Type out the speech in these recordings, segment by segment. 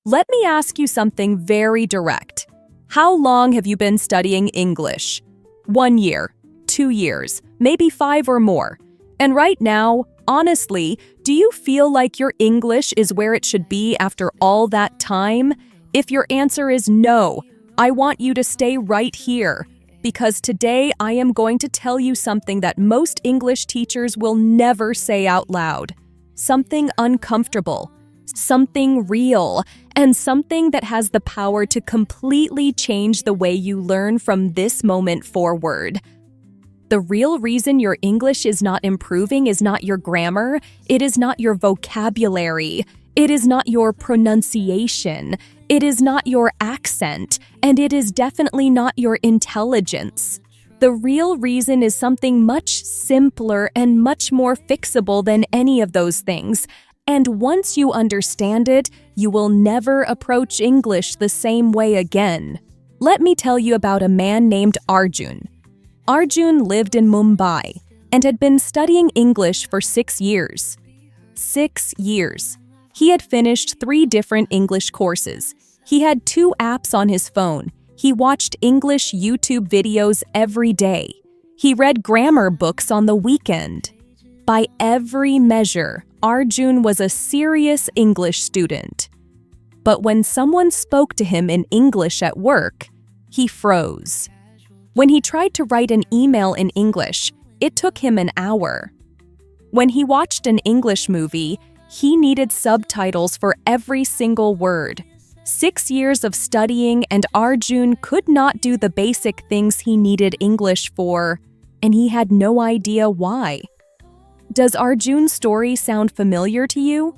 Let me ask you something very direct. How long have you been studying English? 1 year, 2 years, maybe 5 or more. And right now, honestly, do you feel like your English is where it should be after all that time? If your answer is no, I want you to stay right here, because today I am going to tell you something that most English teachers will never say out loud. Something uncomfortable, something real, and something that has the power to completely change the way you learn from this moment forward. The real reason your English is not improving is not your grammar, it is not your vocabulary, it is not your pronunciation, it is not your accent, and it is definitely not your intelligence. The real reason is something much simpler and much more fixable than any of those things. And once you understand it, you will never approach English the same way again. Let me tell you about a man named Arjun. Arjun lived in Mumbai and had been studying English for 6 years. 6 years. He had finished 3 different English courses. He had 2 apps on his phone. He watched English YouTube videos every day. He read grammar books on the weekend. By every measure, Arjun was a serious English student. But when someone spoke to him in English at work, he froze. When he tried to write an email in English, it took him an hour. When he watched an English movie, he needed subtitles for every single word. 6 years of studying and Arjun could not do the basic things he needed English for, and he had no idea why. Does Arjun's story sound familiar to you?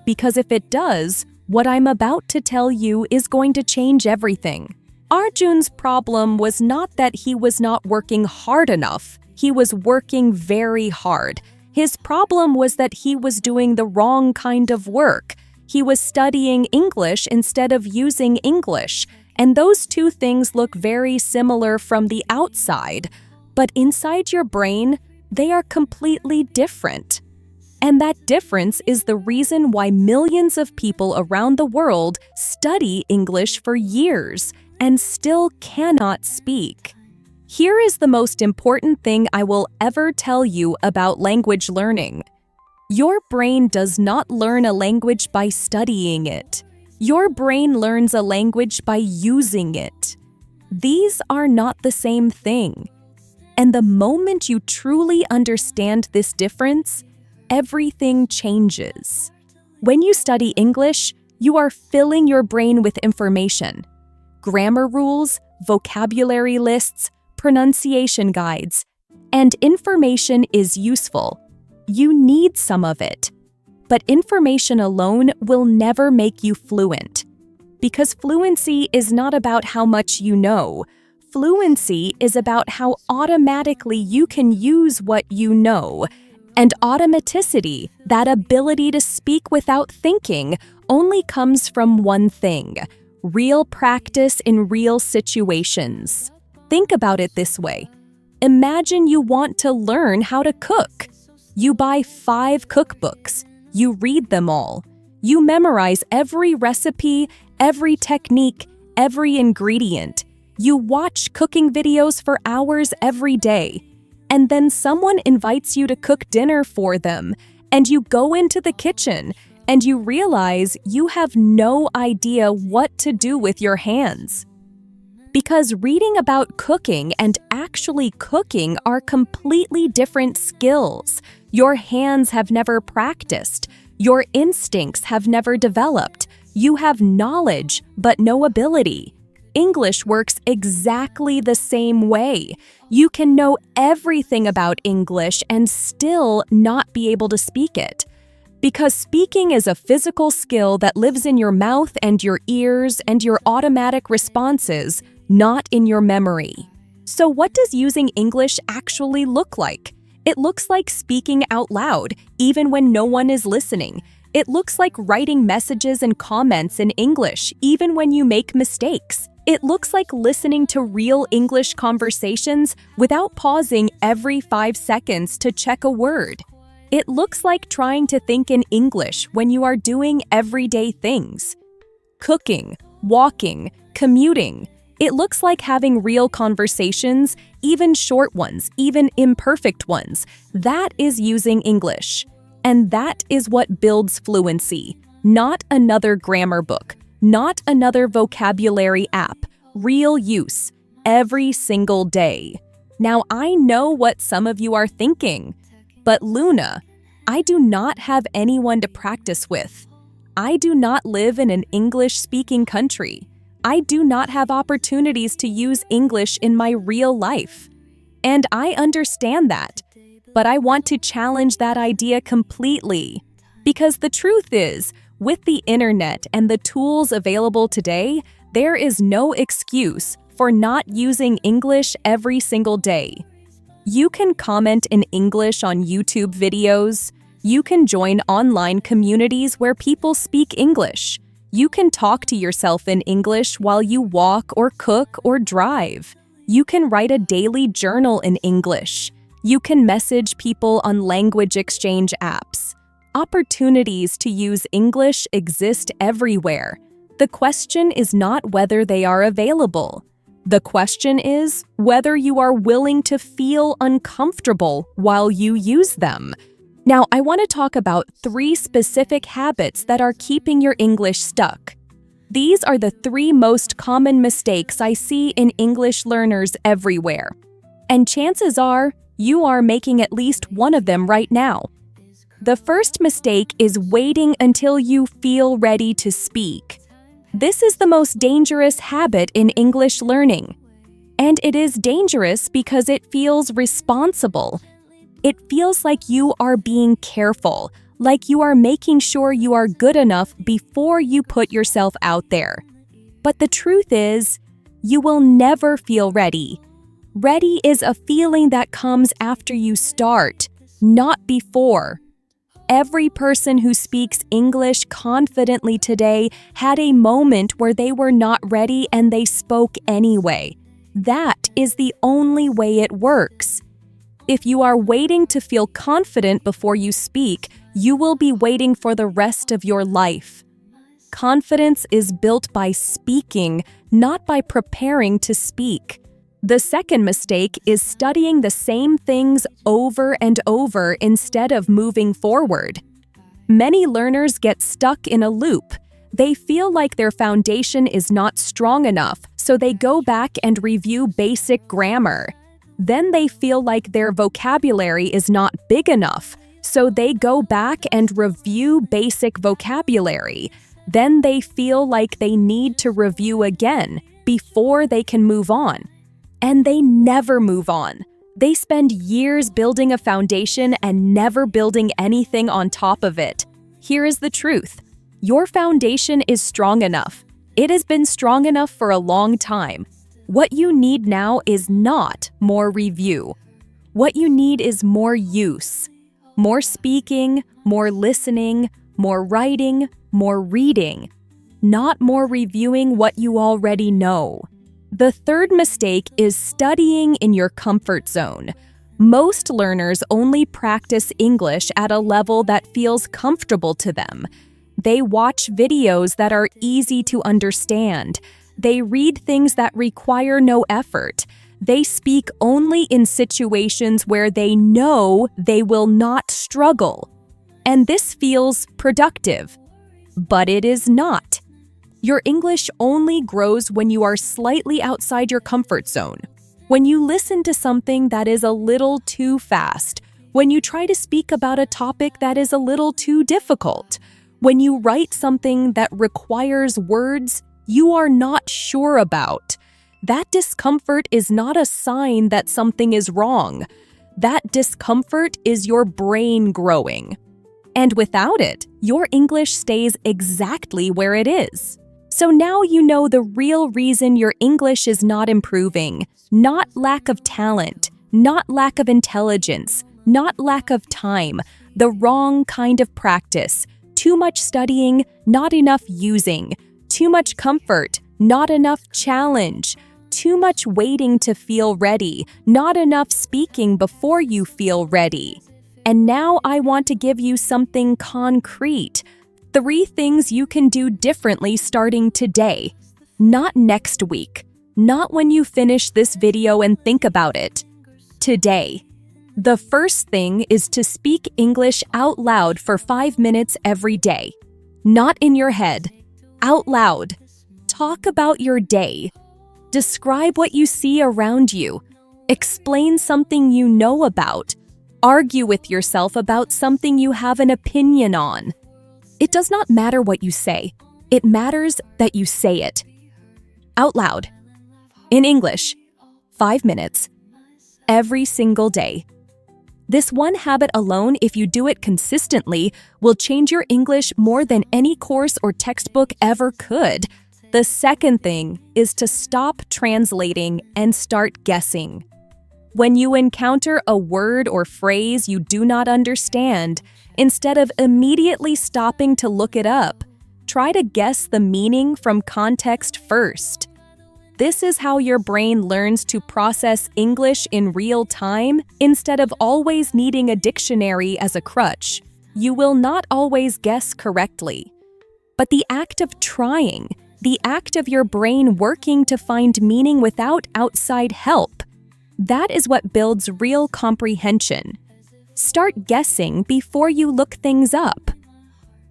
Because if it does, what I'm about to tell you is going to change everything. Arjun's problem was not that he was not working hard enough. He was working very hard. His problem was that he was doing the wrong kind of work. He was studying English instead of using English, and those two things look very similar from the outside, but inside your brain, they are completely different. And that difference is the reason why millions of people around the world study English for years and still cannot speak. Here is the most important thing I will ever tell you about language learning. Your brain does not learn a language by studying it. Your brain learns a language by using it. These are not the same thing. And the moment you truly understand this difference, everything changes. When you study English, you are filling your brain with information. Grammar rules, vocabulary lists, pronunciation guides, and information is useful. You need some of it. But information alone will never make you fluent. Because fluency is not about how much you know. Fluency is about how automatically you can use what you know. And automaticity, that ability to speak without thinking, only comes from one thing: real practice in real situations. Think about it this way. Imagine you want to learn how to cook. You buy 5 cookbooks. You read them all. You memorize every recipe, every technique, every ingredient. You watch cooking videos for hours every day. And then someone invites you to cook dinner for them, and you go into the kitchen, and you realize you have no idea what to do with your hands. Because reading about cooking and actually cooking are completely different skills. Your hands have never practiced. Your instincts have never developed. You have knowledge, but no ability. English works exactly the same way. You can know everything about English and still not be able to speak it. Because speaking is a physical skill that lives in your mouth and your ears and your automatic responses, not in your memory. So what does using English actually look like? It looks like speaking out loud, even when no one is listening. It looks like writing messages and comments in English, even when you make mistakes. It looks like listening to real English conversations without pausing every 5 seconds to check a word. It looks like trying to think in English when you are doing everyday things. cooking, walking, commuting. It looks like having real conversations, even short ones, even imperfect ones. That is using English. And that is what builds fluency. Not another grammar book, not another vocabulary app. Real use, every single day. Now, I know what some of you are thinking, but Luna, I do not have anyone to practice with. I do not live in an English-speaking country. I do not have opportunities to use English in my real life. And I understand that, but I want to challenge that idea completely. Because the truth is, with the internet and the tools available today, there is no excuse for not using English every single day. You can comment in English on YouTube videos. You can join online communities where people speak English. You can talk to yourself in English while you walk or cook or drive. You can write a daily journal in English. You can message people on language exchange apps. Opportunities to use English exist everywhere. The question is not whether they are available. The question is whether you are willing to feel uncomfortable while you use them. Now, I want to talk about 3 specific habits that are keeping your English stuck. These are the 3 most common mistakes I see in English learners everywhere. And chances are, you are making at least one of them right now. The first mistake is waiting until you feel ready to speak. This is the most dangerous habit in English learning. And it is dangerous because it feels responsible. It feels like you are being careful, like you are making sure you are good enough before you put yourself out there. But the truth is, you will never feel ready. Ready is a feeling that comes after you start, not before. Every person who speaks English confidently today had a moment where they were not ready and they spoke anyway. That is the only way it works. If you are waiting to feel confident before you speak, you will be waiting for the rest of your life. Confidence is built by speaking, not by preparing to speak. The second mistake is studying the same things over and over instead of moving forward. Many learners get stuck in a loop. They feel like their foundation is not strong enough, so they go back and review basic grammar. Then they feel like their vocabulary is not big enough, so they go back and review basic vocabulary. Then they feel like they need to review again before they can move on. And they never move on. They spend years building a foundation and never building anything on top of it. Here is the truth. Your foundation is strong enough. It has been strong enough for a long time. What you need now is not more review. What you need is more use. More speaking, more listening, more writing, more reading. Not more reviewing what you already know. The third mistake is studying in your comfort zone. Most learners only practice English at a level that feels comfortable to them. They watch videos that are easy to understand. They read things that require no effort. They speak only in situations where they know they will not struggle. And this feels productive. But it is not. Your English only grows when you are slightly outside your comfort zone. When you listen to something that is a little too fast. When you try to speak about a topic that is a little too difficult. When you write something that requires words you are not sure about. That discomfort is not a sign that something is wrong. That discomfort is your brain growing. And without it, your English stays exactly where it is. So now you know the real reason your English is not improving. Not lack of talent, not lack of intelligence, not lack of time, the wrong kind of practice, too much studying, not enough using, too much comfort, not enough challenge, too much waiting to feel ready, not enough speaking before you feel ready. And now I want to give you something concrete. 3 things you can do differently starting today, not next week, not when you finish this video and think about it. Today. The first thing is to speak English out loud for 5 minutes every day. Not in your head. Out loud. Talk about your day. Describe what you see around you. Explain something you know about. Argue with yourself about something you have an opinion on. It does not matter what you say. It matters that you say it. Out loud. In English. 5 minutes. Every single day. This one habit alone, if you do it consistently, will change your English more than any course or textbook ever could. The second thing is to stop translating and start guessing. When you encounter a word or phrase you do not understand, instead of immediately stopping to look it up, try to guess the meaning from context first. This is how your brain learns to process English in real time instead of always needing a dictionary as a crutch. You will not always guess correctly. But the act of trying, the act of your brain working to find meaning without outside help, that is what builds real comprehension. Start guessing before you look things up.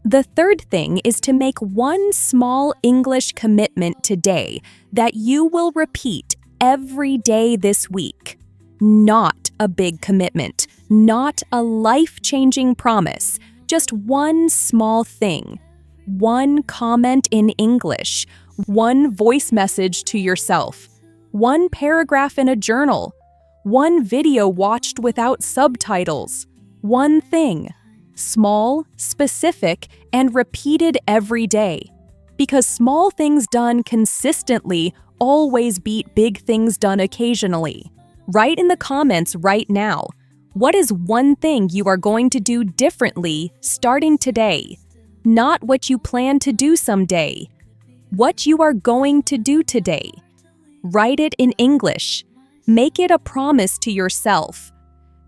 The third thing is to make one small English commitment today that you will repeat every day this week. Not a big commitment, not a life-changing promise, just one small thing. One comment in English, one voice message to yourself, one paragraph in a journal, one video watched without subtitles, one thing. Small, specific, and repeated every day. Because small things done consistently always beat big things done occasionally. Write in the comments right now. What is one thing you are going to do differently starting today? Not what you plan to do someday. What you are going to do today. Write it in English. Make it a promise to yourself.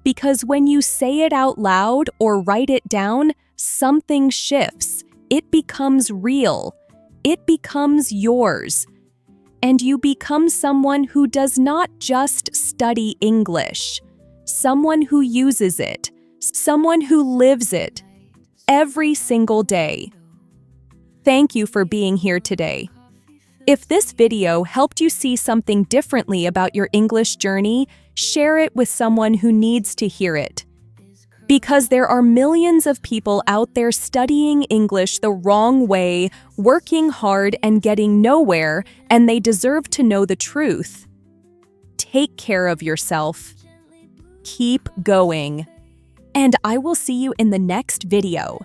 Because when you say it out loud or write it down, something shifts. It becomes real. It becomes yours. And you become someone who does not just study English. Someone who uses it. Someone who lives it. Every single day. Thank you for being here today. If this video helped you see something differently about your English journey, share it with someone who needs to hear it. Because there are millions of people out there studying English the wrong way, working hard and getting nowhere, and they deserve to know the truth. Take care of yourself. Keep going. And I will see you in the next video.